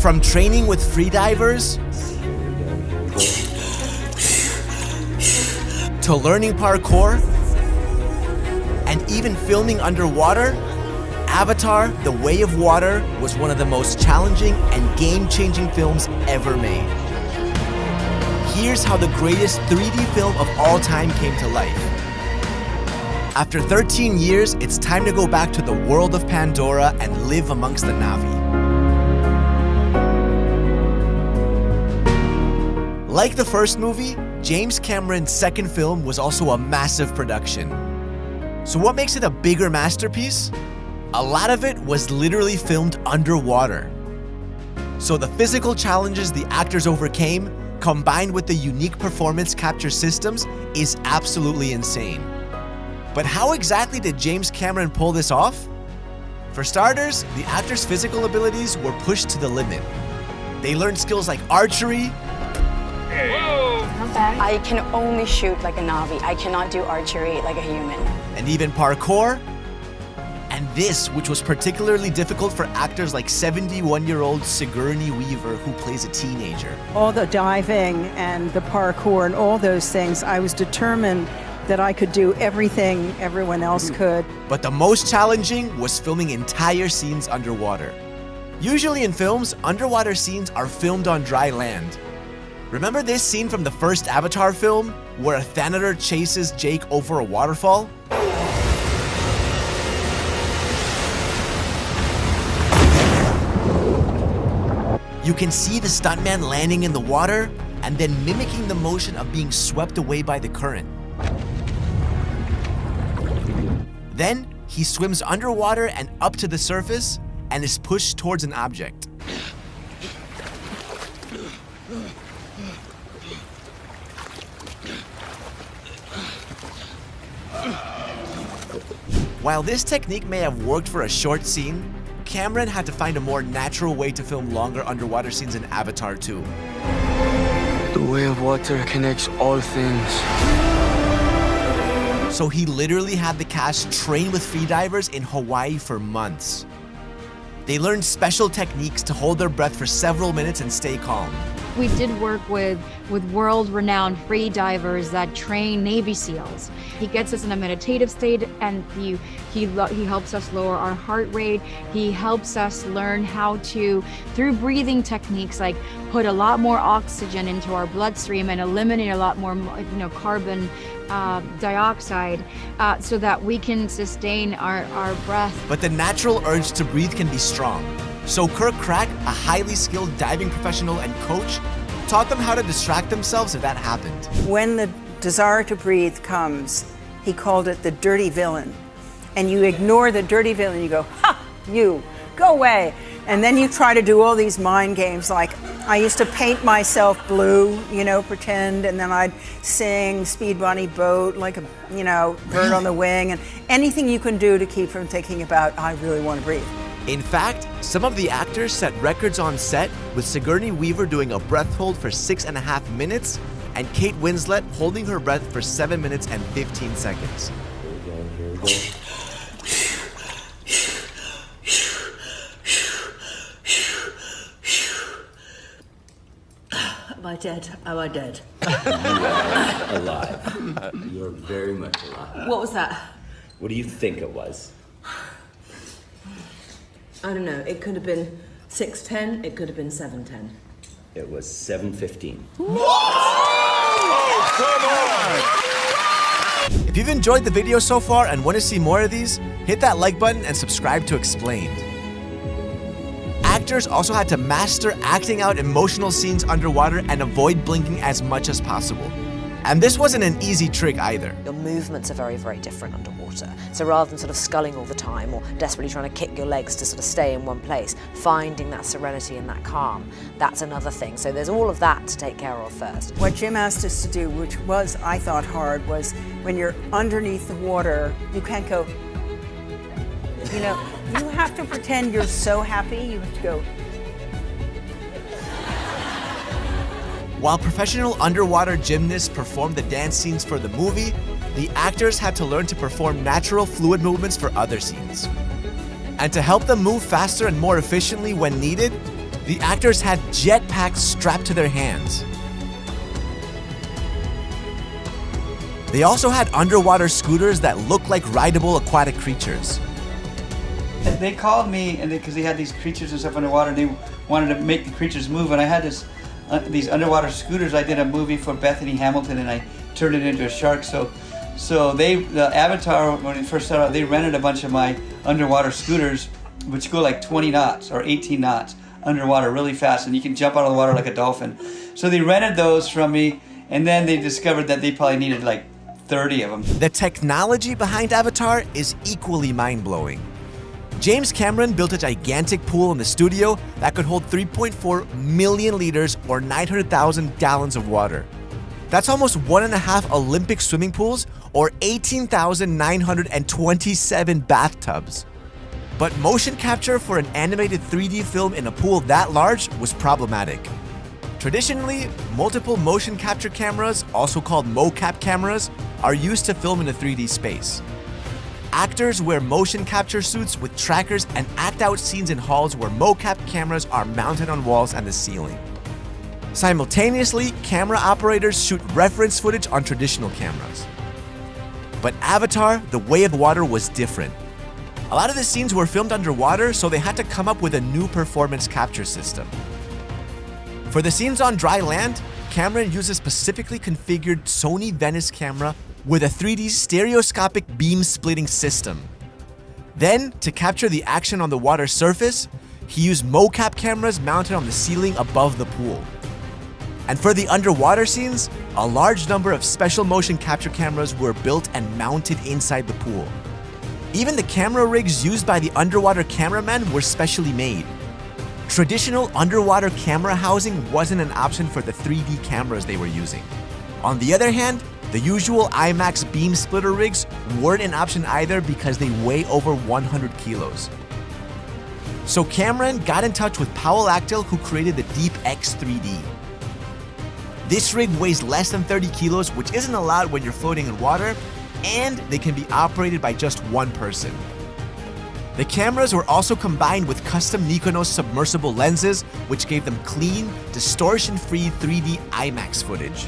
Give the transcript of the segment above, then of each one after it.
From training with freedivers to learning parkour and even filming underwater, Avatar: The Way of Water was one of the most challenging and game-changing films ever made. Here's how the greatest 3D film of all time came to life. After 13 years, it's time to go back to the world of Pandora and live amongst the Na'vi. Like the first movie, James Cameron's second film was also a massive production. So what makes it a bigger masterpiece? A lot of it was literally filmed underwater. So the physical challenges the actors overcame, combined with the unique performance capture systems, is absolutely insane. But how exactly did James Cameron pull this off? For starters, the actors' physical abilities were pushed to the limit. They learned skills like archery. I can only shoot like a Na'vi. I cannot do archery like a human. And even parkour. And this, which was particularly difficult for actors like 71-year-old Sigourney Weaver, who plays a teenager. All the diving and the parkour and all those things, I was determined that I could do everything everyone else could. But the most challenging was filming entire scenes underwater. Usually in films, underwater scenes are filmed on dry land. Remember this scene from the first Avatar film, where a Thanator chases Jake over a waterfall? You can see the stuntman landing in the water and then mimicking the motion of being swept away by the current. Then, he swims underwater and up to the surface and is pushed towards an object. While this technique may have worked for a short scene, Cameron had to find a more natural way to film longer underwater scenes in Avatar 2. The way of water connects all things. So he literally had the cast train with freedivers in Hawaii for months. They learned special techniques to hold their breath for several minutes and stay calm. We did work with world-renowned free divers that train Navy SEALs. He gets us in a meditative state, and he helps us lower our heart rate. He helps us learn how to, through breathing techniques, like put a lot more oxygen into our bloodstream and eliminate a lot more, carbon dioxide, so that we can sustain our breath. But the natural urge to breathe can be strong. So Kirk Crack, a highly skilled diving professional and coach, taught them how to distract themselves if that happened. When the desire to breathe comes, he called it the dirty villain. And you ignore the dirty villain, you go, ha, you, go away. And then you try to do all these mind games, like I used to paint myself blue, pretend, and then I'd sing Speed Bunny Boat like a, bird on the wing, and anything you can do to keep from thinking about, I really want to breathe. In fact, some of the actors set records on set, with Sigourney Weaver doing a breath hold for 6.5 minutes and Kate Winslet holding her breath for 7 minutes and 15 seconds. Here we go. Am I dead? Am I dead? You are alive. You're very much alive. What was that? What do you think it was? I don't know. It could have been 6:10. It could have been 7:10. It was 7:15. If you've enjoyed the video so far and want to see more of these, hit that like button and subscribe to Explained. Actors also had to master acting out emotional scenes underwater and avoid blinking as much as possible. And this wasn't an easy trick either. Your movements are very, very different underwater. So rather than sort of sculling all the time or desperately trying to kick your legs to sort of stay in one place, finding that serenity and that calm, that's another thing. So there's all of that to take care of first. What Jim asked us to do, which was, I thought, hard, was when you're underneath the water, you can't go, you have to pretend you're so happy, you have to go. While professional underwater gymnasts performed the dance scenes for the movie, the actors had to learn to perform natural fluid movements for other scenes. And to help them move faster and more efficiently when needed, The actors had jetpacks strapped to their hands. They also had underwater scooters that looked like rideable aquatic creatures. They called me and because they had these creatures and stuff underwater, and they wanted to make the creatures move. And I had these underwater scooters. I did a movie for Bethany Hamilton, and I turned it into a shark. So the Avatar, when it first started out, they rented a bunch of my underwater scooters, which go like 20 knots or 18 knots underwater really fast, and you can jump out of the water like a dolphin. So they rented those from me, and then they discovered that they probably needed like 30 of them. The technology behind Avatar is equally mind-blowing. James Cameron built a gigantic pool in the studio that could hold 3.4 million liters or 900,000 gallons of water. That's almost 1.5 Olympic swimming pools or 18,927 bathtubs. But motion capture for an animated 3D film in a pool that large was problematic. Traditionally, multiple motion capture cameras, also called mocap cameras, are used to film in a 3D space. Actors wear motion capture suits with trackers and act out scenes in halls where mocap cameras are mounted on walls and the ceiling. Simultaneously, camera operators shoot reference footage on traditional cameras. But Avatar: The Way of Water was different. A lot of the scenes were filmed underwater, so they had to come up with a new performance capture system. For the scenes on dry land, Cameron used a specifically configured Sony Venice camera with a 3D stereoscopic beam splitting system. Then, to capture the action on the water surface, he used mocap cameras mounted on the ceiling above the pool. And for the underwater scenes, a large number of special motion capture cameras were built and mounted inside the pool. Even the camera rigs used by the underwater cameramen were specially made. Traditional underwater camera housing wasn't an option for the 3D cameras they were using. On the other hand, the usual IMAX beam splitter rigs weren't an option either because they weigh over 100 kilos. So Cameron got in touch with Powell Actil, who created the Deep X 3D. This rig weighs less than 30 kilos, which isn't a lot when you're floating in water, and they can be operated by just one person. The cameras were also combined with custom Nikonos submersible lenses, which gave them clean, distortion-free 3D IMAX footage.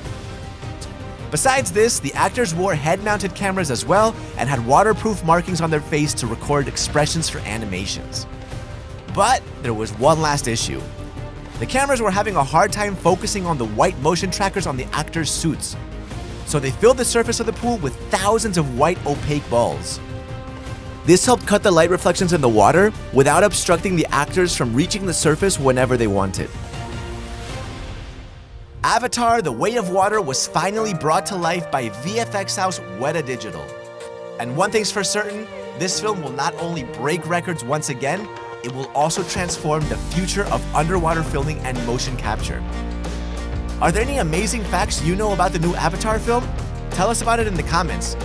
Besides this, the actors wore head-mounted cameras as well and had waterproof markings on their face to record expressions for animations. But there was one last issue. The cameras were having a hard time focusing on the white motion trackers on the actors' suits, so they filled the surface of the pool with thousands of white opaque balls. This helped cut the light reflections in the water without obstructing the actors from reaching the surface whenever they wanted. Avatar: The Way of Water was finally brought to life by VFX house Weta Digital. And one thing's for certain, this film will not only break records once again, it will also transform the future of underwater filming and motion capture. Are there any amazing facts you know about the new Avatar film? Tell us about it in the comments.